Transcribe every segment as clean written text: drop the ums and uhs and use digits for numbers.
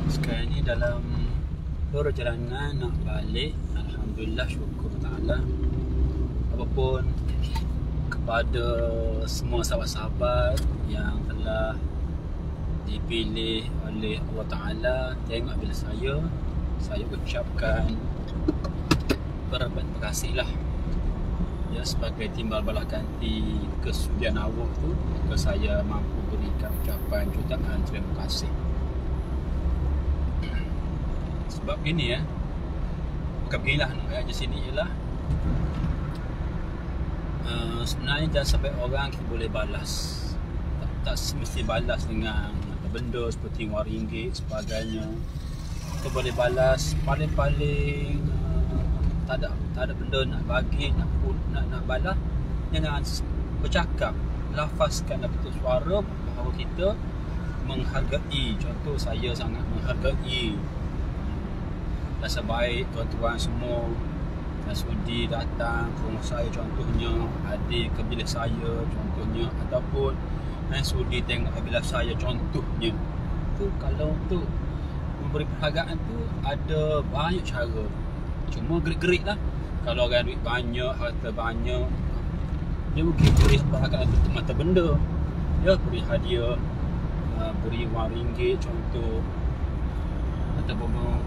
Sekarang ni dalam perjalanan nak balik. Alhamdulillah, syukur ta'ala. Apapun kepada semua sahabat-sahabat yang telah dipilih oleh Allah Ta'ala, tengok bila saya ucapkan berterima kasih lah ya, sebagai timbal balas ganti kesudian awak tu, maka saya mampu berikan ucapan jutaan terima kasih. Sebab gini ya, bukan beginilah nak ayat di sini ialah sebenarnya jangan sampai orang kita boleh balas, tak mesti balas dengan benda seperti RM1 sebagainya. Kita boleh balas paling-paling tak ada benda nak bagi, nak balas, jangan bercakap, lafazkan dalam bentuk suara bahawa kita menghargai. Contoh, saya sangat menghargai rasa baik tuan-tuan semua yang sudi datang ke rumah saya, contohnya adik ke bilik saya contohnya, ataupun yang sudi tengok ke bilik saya contohnya. Tu kalau untuk memberi penghargaan tu ada banyak cara, cuma gerik-gerik lah. Kalau orang duit banyak, harta banyak, dia mungkin beri penghargaan untuk mata benda, dia beri hadiah, beri RM1 contoh,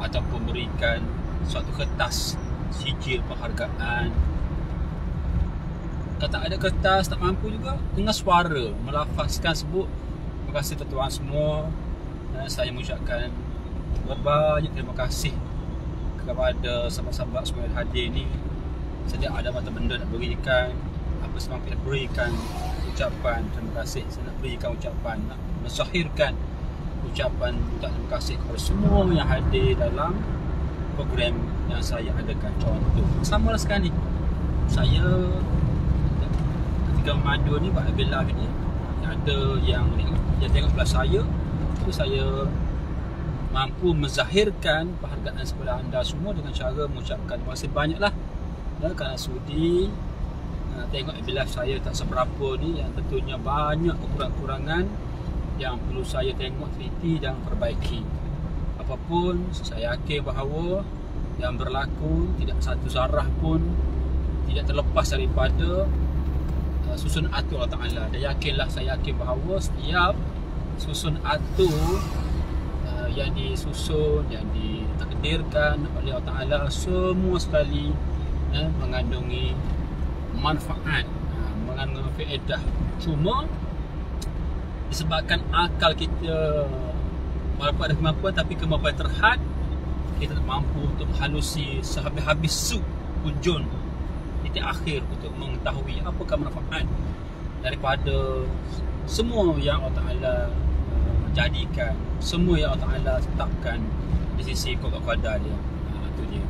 ataupun berikan suatu kertas sijil penghargaan. Kalau tak ada kertas, tak mampu juga, dengan suara melafazkan, sebut terima kasih tuan-tuan semua. Saya mengucapkan berbanyak terima kasih kepada sahabat-sahabat semua yang hadir ni. Sejak ada mata benda nak berikan, apa semampu nak berikan ucapan terima kasih. Saya nak berikan ucapan, nak mensahirkan ucapan terima kasih kepada semua yang hadir dalam program yang saya adakan. Contoh sama lah sekarang ni, saya ketika memandu ni buat live ni, ada yang tengok belah saya tu, saya mampu menzahirkan penghargaan kepada anda semua dengan cara mengucapkan terima kasih banyak lah kerana sudi tengok live saya tak seberapa ni, yang tentunya banyak kekurangan yang perlu saya tengok, teliti dan perbaiki. Apapun, saya yakin bahawa yang berlaku tidak satu zarah pun tidak terlepas daripada susun atur Allah Ta'ala. Dan yakinlah, saya yakin bahawa setiap susun atur yang disusun, yang ditakdirkan oleh Allah Ta'ala, semua sekali mengandungi manfaat, mengandungi faedah. Cuma disebabkan akal kita walaupun ada kemampuan, tapi kemampuan terhad, kita tak mampu untuk menghalusi sehabis-habis su hujun titik akhir untuk mengetahui apakah manfaat daripada semua yang Allah Ta'ala jadikan, semua yang Allah Ta'ala tetapkan di sisi qada dia. Itu dia.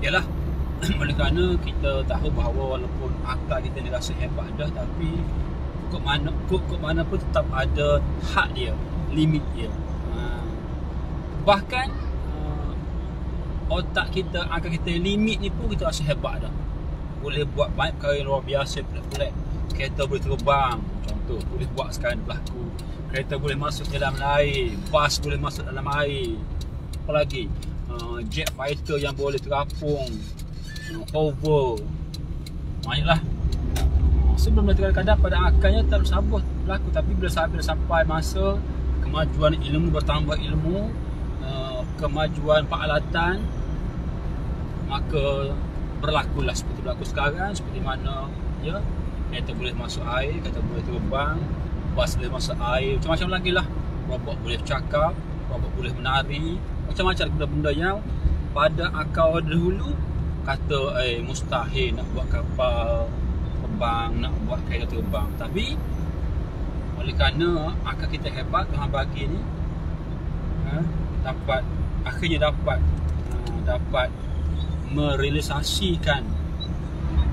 Yalah, oleh kerana kita tahu bahawa walaupun akal kita ni rasa hebat dah, tapi kok mana pun tetap ada had dia, limit dia. Bahkan otak kita, akal kita limit ni pun kita rasa hebat dah, boleh buat banyak perkara yang luar biasa, pelik-pelik. Kereta boleh terbang, contoh, boleh buat sekarang berlaku. Kereta boleh masuk dalam air, bas boleh masuk dalam air, apa lagi, jet fighter yang boleh terapung, hover, banyaklah. Sebelum kadang-kadang pada akalnya tak sabar berlaku, tapi bila sampai masa kemajuan ilmu, bertambah ilmu, kemajuan peralatan, maka berlakulah seperti berlaku sekarang. Seperti mana ya, kereta boleh masuk air, kereta boleh terbang, bas boleh masuk air, macam-macam lagi lah. Robot boleh bercakap, robot boleh menari, macam-macam benda-benda yang pada akal dahulu kata mustahil nak buat kapal terbang, nak buat kereta terbang. Tapi oleh kerana akal kita hebat, Tuhan bagi ni akhirnya dapat merealisasikan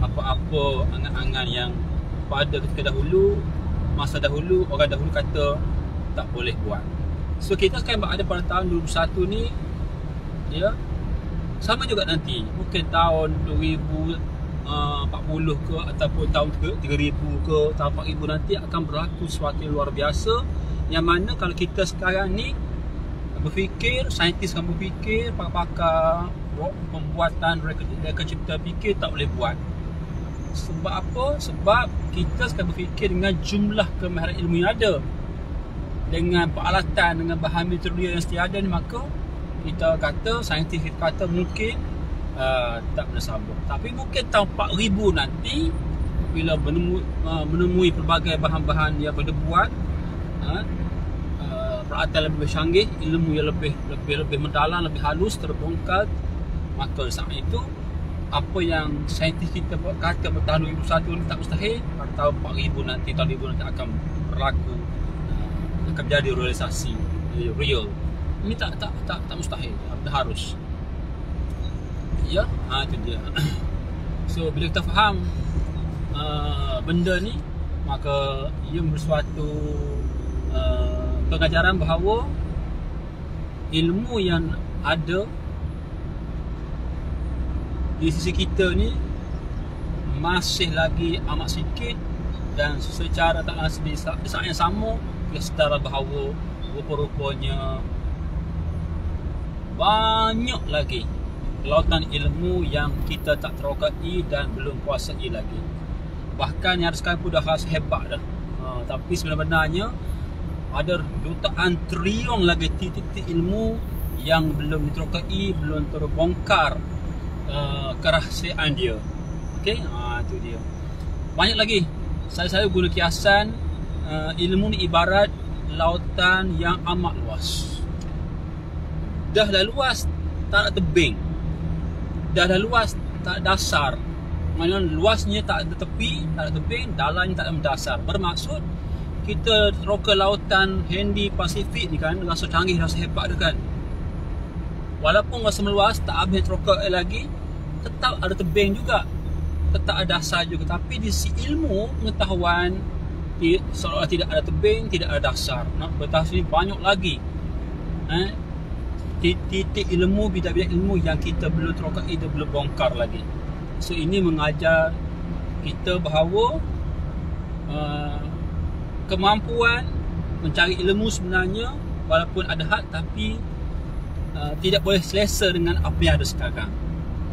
apa-apa angan-angan yang pada ketika dahulu, masa dahulu, orang dahulu kata tak boleh buat. So kita sekarang ada pada tahun 2021 ni, ya, sama juga nanti, mungkin tahun 2040 ke, ataupun tahun 3000 ke, tahun 4000 nanti akan berlaku sesuatu yang luar biasa, yang mana kalau kita sekarang ni berfikir, saintis akan berfikir, pakar-pakar pembuatan reka cipta fikir tak boleh buat. Sebab apa? Sebab kita sekarang berfikir dengan jumlah kemahiran ilmu yang ada, dengan peralatan, dengan bahan material yang sedia ada ni, maka kita kata, saintis kita kata mungkin tak boleh sambung. Tapi mungkin tahun 4000 nanti bila menemui pelbagai bahan-bahan yang boleh buat, peralatan lebih canggih, ilmu yang lebih mendalam, lebih halus, terbongkar, maka saat itu apa yang saintis kita kata tahun 2001 ni tak mustahil, pada tahun 4000 nanti, tahun 2000 nanti akan berlaku, akan menjadi realisasi real. Ini tak mustahil, harus. Ya, itu dia. So bila kita faham benda ni, maka ia bersuatu pengajaran bahawa ilmu yang ada di sisi kita ni masih lagi amat sikit, dan secara tak langsung di saat yang sama kita sedar bahawa rupa-rupanya banyak lagi lautan ilmu yang kita tak terokai dan belum kuasai lagi. Bahkan yang sekarang pun dah rasa hebat dah, tapi sebenarnya ada jutaan trilion lagi titik-titik ilmu yang belum diterokai, belum terbongkar kerahsiaan dia. Okey, itu dia. Banyak lagi. Saya guna kiasan ilmu ni ibarat lautan yang amat luas. Dah luas, tak ada tebing. Dah luas, tak ada dasar. Maksudnya luasnya tak ada tepi, tak ada tebing, dalamnya tak ada mendasar. Bermaksud kita teroka lautan Hindi Pasifik ni kan, rasa canggih, rasa hebat dia kan. Walaupun rasa meluas, tak habis teroka lagi, tetap ada tebing juga, tetap ada dasar juga. Tapi di sisi ilmu pengetahuan, seolah tidak ada tebing, tidak ada dasar. Nak bertahun banyak lagi titik ilmu, bidang-bidang ilmu yang kita belum terokai, kita belum bongkar lagi. So ini mengajar kita bahawa kemampuan mencari ilmu sebenarnya walaupun ada had, tapi tidak boleh selesa dengan apa yang ada sekarang.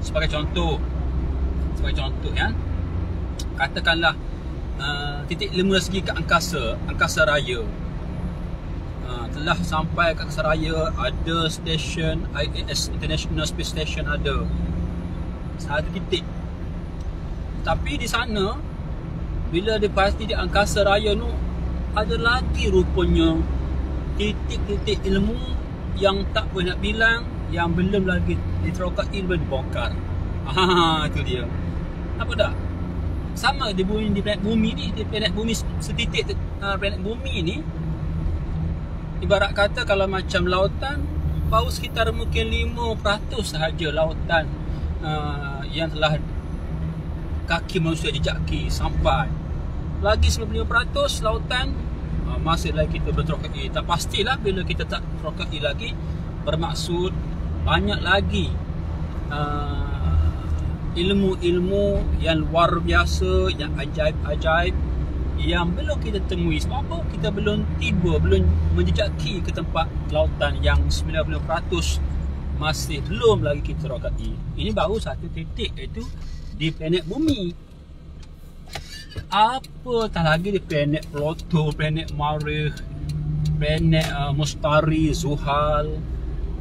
Sebagai contoh ya, katakanlah titik ilmu dari segi ke angkasa raya, telah sampai ke angkasa raya, ada stesen ISS, International Space Station, ada satu titik. Tapi di sana bila dia pasti di angkasa raya tu, ada lagi rupanya titik-titik ilmu yang tak boleh nak bilang, yang belum lagi diterokai, belum dibongkar. Itu dia. Apa tak? Sama di bumi, di planet bumi ni, di planet bumi setitik planet bumi ni, ibarat kata kalau macam lautan, baru sekitar mungkin 5% sahaja lautan yang telah kaki manusia jejaki sampai. Lagi 95% lautan masih lagi kita berterokai. Tak pastilah bila kita tak terokai lagi, bermaksud banyak lagi ilmu-ilmu yang luar biasa, yang ajaib-ajaib yang belum kita temui. Sebab apa? Kita belum tiba, belum menjejaki ke tempat lautan yang 90% masih belum lagi kita terokai. Ini baru satu titik, iaitu di planet bumi. Apa tak lagi di planet Pluto, planet Marikh, planet Mustari, Zuhal,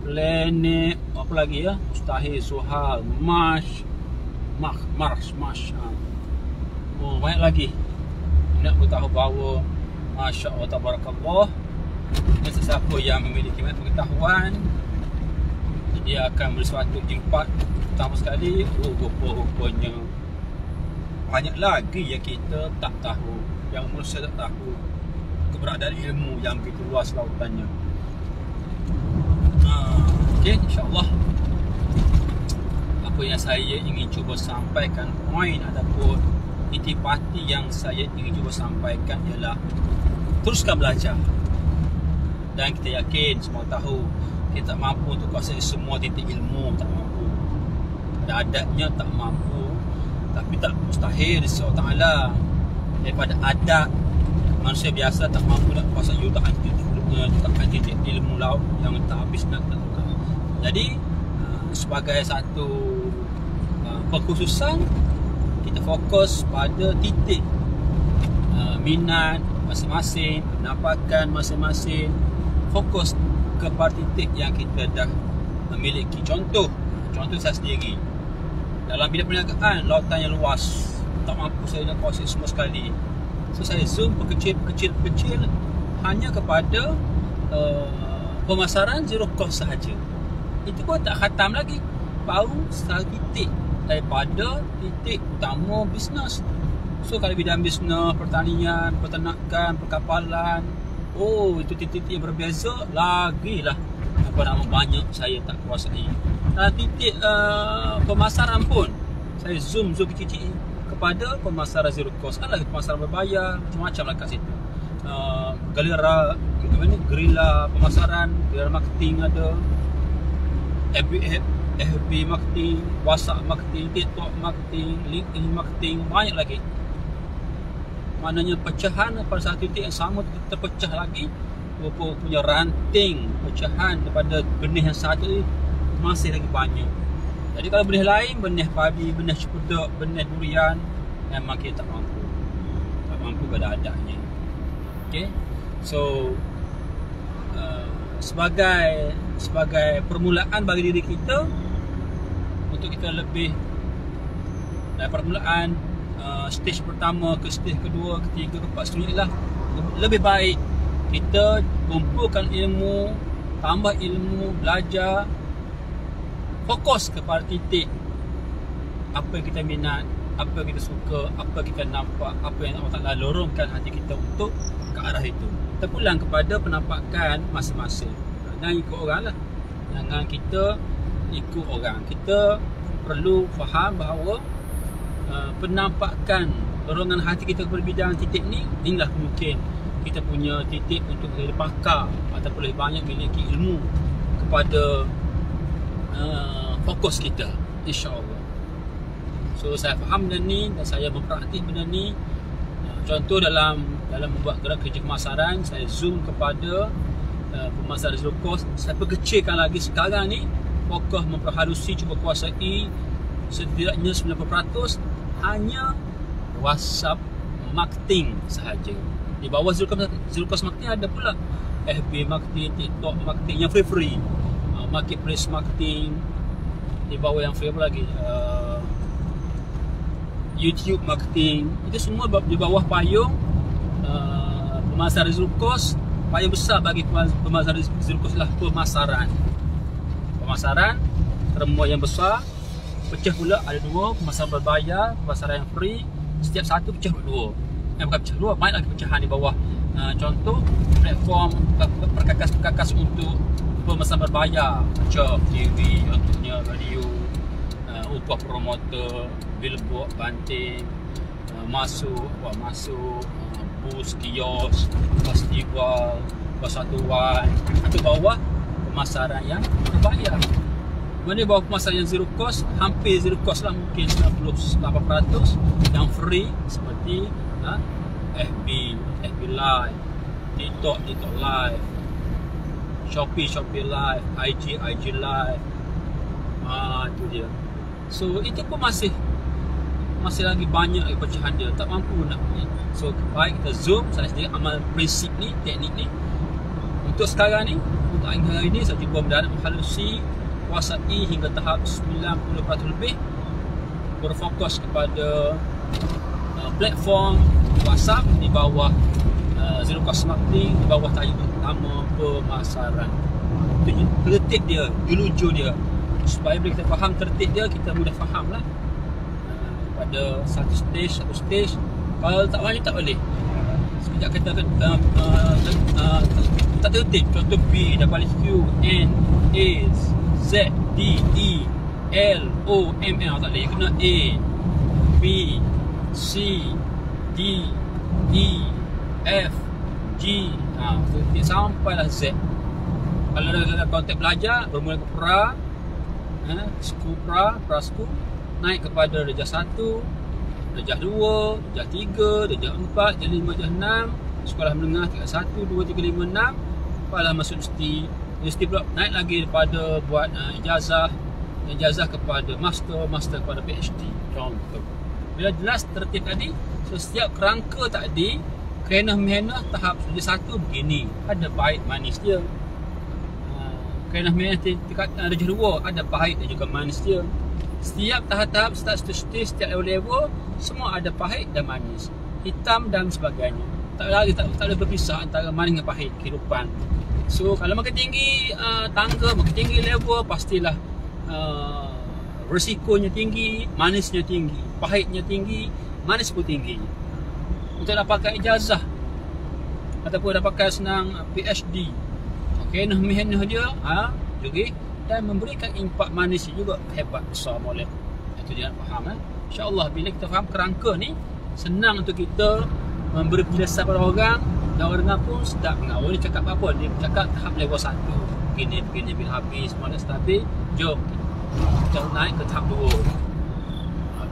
planet apa lagi ya? Mustahil, Zuhal, Mars. Oh, banyak lagi. Nak beritahu bahawa Masya Allah, Tabarakallah, sesiapa yang memiliki pengetahuan, dia akan bersuatu impak. Pertama sekali, rupa-rupanya banyak lagi yang kita tak tahu, yang manusia tak tahu keberadaan ilmu yang begitu luas lautannya. Okey, insyaAllah apa yang saya ingin cuba sampaikan, poin ataupun intipati yang saya ingin cuba sampaikan ialah teruskan belajar. Dan kita yakin, semua tahu, kita tak mampu untuk kuasai semua titik ilmu, tak mampu. Ada adatnya tak mampu, tapi tak mustahil dari Allah Ta'ala. Daripada adat manusia biasa tak mampu nak kuasai jutaan titik menetapkan titik ilmu laut yang tak habis nak lakukan. Jadi sebagai satu perkhususan, kita fokus pada titik minat masing-masing, penampakan masing-masing, fokus kepada titik yang kita dah memiliki. Contoh saya sendiri, dalam bidang perniagaan, lautan yang luas, tak mampu saya nak kuasai semua sekali. So saya zoom perkecil hanya kepada pemasaran zero cost sahaja. Itu pun tak khatam lagi, baru satu titik daripada titik utama bisnes. So kalau bidang bisnes, pertanian, peternakan, perkapalan, itu titik-titik yang berbeza lagi lah. Banyak saya tak kuasai. Titik pemasaran pun saya zoom kecil kepada pemasaran zero cost. Ada pemasaran berbayar, macam-macam lah kat situ. Gerila pemasaran, gerila marketing ada, FB marketing, WhatsApp marketing, TikTok marketing, LinkedIn marketing, banyak lagi. Maknanya pecahan pada satu titik yang sama terpecah lagi, punya ranting pecahan daripada benih yang satu ni masih lagi banyak. Jadi kalau benih lain, benih padi, benih cipuduk, benih durian, memang kita tak mampu pada adanya. Okay, so sebagai permulaan bagi diri kita, untuk kita lebih dari permulaan stage pertama ke stage kedua, ketiga, keempat, seterusnya lah, lebih baik kita kumpulkan ilmu, tambah ilmu, belajar, fokus kepada titik apa yang kita minat, apa yang kita suka, apa yang kita nampak, apa yang Allah Ta'ala lorongkan hati kita untuk ke arah itu. Terpulang kepada penampakan masing-masing. Jangan ikut orang lah, jangan kita ikut orang. Kita perlu faham bahawa penampakan dorongan hati kita kepada bidang titik ni, inilah mungkin kita punya titik untuk lebih pakar ataupun lebih banyak memiliki ilmu kepada fokus kita, insya-Allah. So saya faham benda ni dan saya mempraktik benda ni. Contoh dalam membuat gerak kerja pemasaran, saya zoom kepada pemasaran zero cost. Saya perkecilkan lagi sekarang ni, fokus memperhalusi, cuba kuasai setidaknya 90% hanya WhatsApp marketing sahaja. Di bawah zero cost marketing ada pula FB marketing, TikTok marketing yang free, marketplace marketing. Di bawah yang free apa lagi, YouTube marketing. Itu semua di bawah payung pemasaran zero cost. Payung besar bagi pemasaran zero cost lah pemasaran remua yang besar. Pecah pula ada dua, pemasaran berbayar, pemasaran yang free. Setiap satu pecah dua. Bukan pecah dua, banyak lagi pecahan di bawah. Contoh platform perkakas untuk pemasaran berbayar, macam TV, contohnya radio, upah promoter, billboard, banting, masuk, bus, kios, festival, persatuan. Itu bawah pemasaran yang berbayar. Mana bawah pemasaran yang zero cost, hampir zero cost lah, mungkin 98%. Yang free seperti FB Live, TikTok Live, Shopee Live, IG Live. Itu dia. So itu pun masih lagi banyak pecahan dia, tak mampu nak. So baik kita zoom, saya sendiri amal prinsip ni, teknik ni. Untuk sekarang ni, untuk hari ini saya cuba menghalusi, kuasai hingga tahap 90% lebih, berfokus kepada platform WhatsApp di bawah zero cost marketing, di bawah tajuk utama pemasaran. Itu tertib dia, jujur dia, supaya bila kita faham tertib dia, kita mudah faham lah pada satu stage. Kalau tak faham tak boleh. Sekejap kita tak tertib. Contoh B, W, N, A, Z, D, E, L, O, M, N. Tak boleh, kena A, B, C, D, E, F, G. Sampailah Z. Kalau dalam konteks belajar, bermula ke pra, Prasku, naik kepada darjah 1, darjah 2, darjah 3, darjah 4, darjah 5, darjah 6, sekolah menengah tingkat 1, 2, 3, 5, 6. dapatlah masuk universiti pula naik lagi daripada buat ijazah kepada master kepada PhD contoh. Bila jelas tertib tadi, so setiap kerangka tadi kerenah-menah tahap satu begini, ada pahit manis dia. Kerenah-menah darjah 2 ada pahit dan juga manis dia. Setiap tahap-tahap, setiap level-level semua ada pahit dan manis, hitam dan sebagainya. Tak boleh berpisah antara manis dengan pahit kehidupan. So kalau makin tinggi tangga, makin tinggi level, pastilah risikonya tinggi, manisnya tinggi, pahitnya tinggi, manis pun tinggi. Untuk dapatkan ijazah ataupun dapatkan senang PhD, kerenah-menah dia juga dan memberikan impak manis juga hebat besar molek. Itu dia nak faham. InsyaAllah bila kita faham kerangka ni, senang untuk kita memberi penjelasan pada orang, dan orang pun sedap dengar. Orang ni cakap apa? Dia cakap tahap level 1 begini bila habis semua dah stabil, jom kita naik ke tahap 2.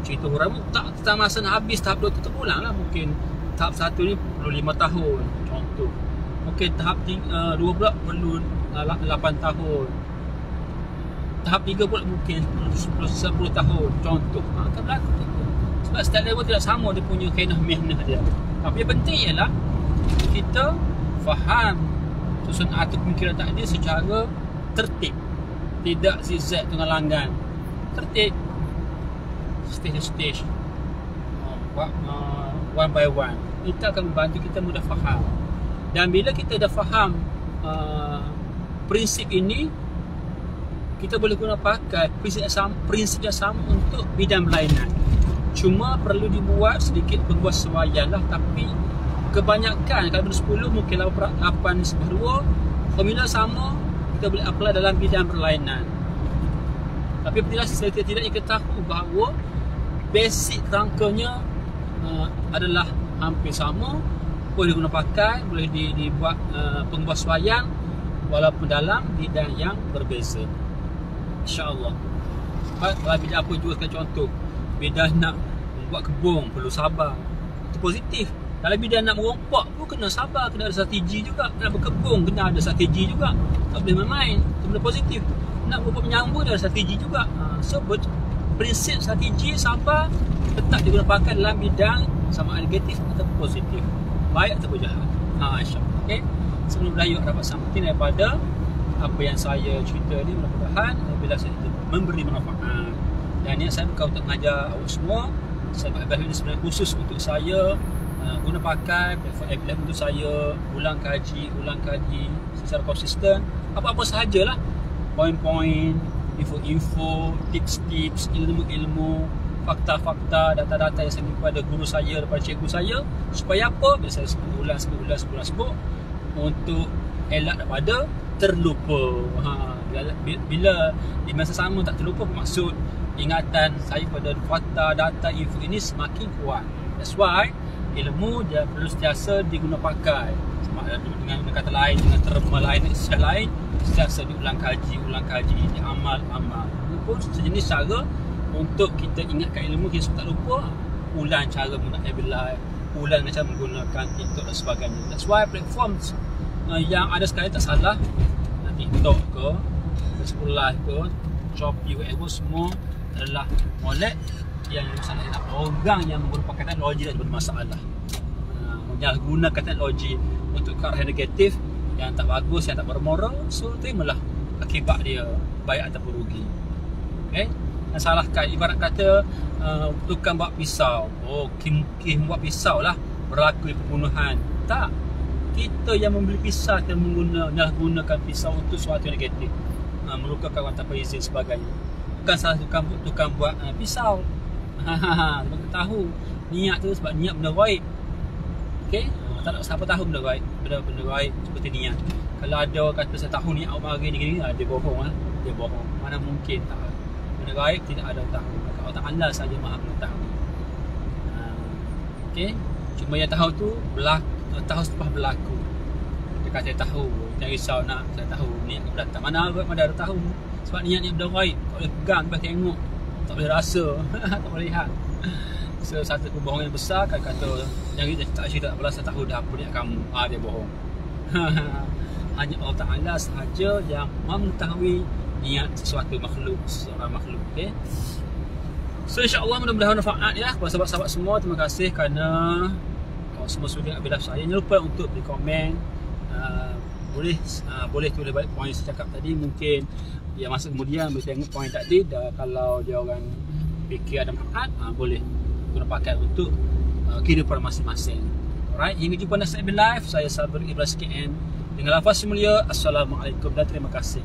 Cerita orang tak masa nak habis tahap 2 tu terulang lah. Mungkin tahap 1 ni perlu 5 tahun contoh. Mungkin tahap 2 pula perlu 8 tahun. Tahap 3 pula mungkin 10 tahun contoh. Akan berlaku tu. Sebab setiap level tidak sama dia punya kerenah-menah dia. Tapi yang penting ialah kita faham susun atur pemikiran tadi secara tertib, tidak zigzag tengah langgan, tertib, stage one by one. Itu akan membantu kita mudah faham. Dan bila kita dah faham prinsip ini, kita boleh guna pakai prinsip yang sama untuk bidang berlainan. Cuma perlu dibuat sedikit penguasaan lah. Tapi kebanyakan kalau 10 mungkin 8/2 formula sama kita boleh apply dalam bidang berlainan. Tapi setidaknya kita tahu bahawa basic kerangkanya adalah hampir sama, boleh guna pakai, boleh dibuat penguasaan walaupun dalam bidang yang berbeza. InsyaAllah. Kalau bidang apa juga sebagai contoh, bidang nak buat kebun perlu sabar, itu positif. Kalau bidang nak merompak pun kena sabar, kena ada strategi juga. Nak berkebun kena ada strategi juga, tak boleh main-main, itu benda positif. Nak buat menyambung ada strategi juga. So prinsip strategi sabar tetap digunakan dalam bidang sama negatif atau positif, baik atau jahat. InsyaAllah. Okay? Sebelum berakhir dapat sampai daripada apa yang saya cerita ni, mudah-mudahan bila saya memberi manfaat. Dan niat saya bukan untuk mengajar awak semua. Saya buat ini sebenarnya khusus untuk saya, guna pakai platform untuk saya ulang kaji secara konsisten. Apa-apa sahajalah, poin-poin, info-info, tips-tips, ilmu-ilmu, fakta-fakta, data-data yang saya beri kepada guru saya, daripada cikgu saya. Supaya apa? Bila saya sebut untuk elak daripada terlupa. Bila di masa sama tak terlupa, maksud ingatan saya pada fakta, data, info ini semakin kuat. That's why ilmu dia perlu sentiasa diguna pakai. Dengan kata lain, dengan terma lain, istilah lain, sentiasa diulang kaji, diamal. Ini pun sejenis cara untuk kita ingatkan ilmu, kita tak lupa. Ulang cara menggunakan Abelai, ulang cara menggunakan TikTok dan sebagainya. That's why platform yang ada sekarang tak salah, TikTok ke, Facebook Live ke, Shopee, whatever, semua adalah molek yang salah. Orang yang menggunakan teknologi dan bermasalah, menyalahgunakan teknologi untuk ke arah negatif, yang tak bagus, yang tak bermoral. So terimalah akibat dia, baik ataupun rugi. Okay? Dan salahkan, ibarat kata tukang buat pisau, Kim buat pisau lah, berlaku pembunuhan. Tak, kita yang membeli pisau dan menyalahgunakan pisau untuk sesuatu yang negatif, melukakan orang tanpa izin sebagainya. Bukan salah tukang buat pisau. Sebab tahu niat tu, sebab niat benda baik. Okay? Tak nak siapa tahu benda baik, benda baik seperti niat. Kalau ada orang kata saya tahu niat awak hari ni, dia bohong lah. Dia bohong. Mana mungkin tak. Benda baik tidak ada tahu. Allah Ta'ala saja maha mengetahui. Okay? Cuma yang tahu tu tahu selepas berlaku. Dia kata saya tahu, jangan risau nak, saya tahu niat kepada datang. Mana ada tahu. Sebab niat benda baik, tak boleh pegang, tak boleh tengok, tak boleh rasa, tak boleh lihat. So, satu kebohongan yang besar, kata jangan tak cerita, apalah saya tahu dah apa niat kamu. Dia bohong. hanya Allah Ta'ala sahaja yang mengetahui niat seorang makhluk. Okay? So insyaAllah mudah-mudahan manfaat ya kepada sahabat-sahabat semua. Terima kasih kerana semua sudi ambil live saya. Jangan lupa untuk beri komen. Boleh tulis balik poin saya cakap tadi. Mungkin masa kemudian boleh tengok poin tadi. Dan kalau dia orang fikir ada manfaat, boleh guna pakai untuk kehidupan masing-masing. Alright, hingga jumpa next live. Saya Sabri Ibrahim KN dengan lafaz mulia. Assalamualaikum dan terima kasih.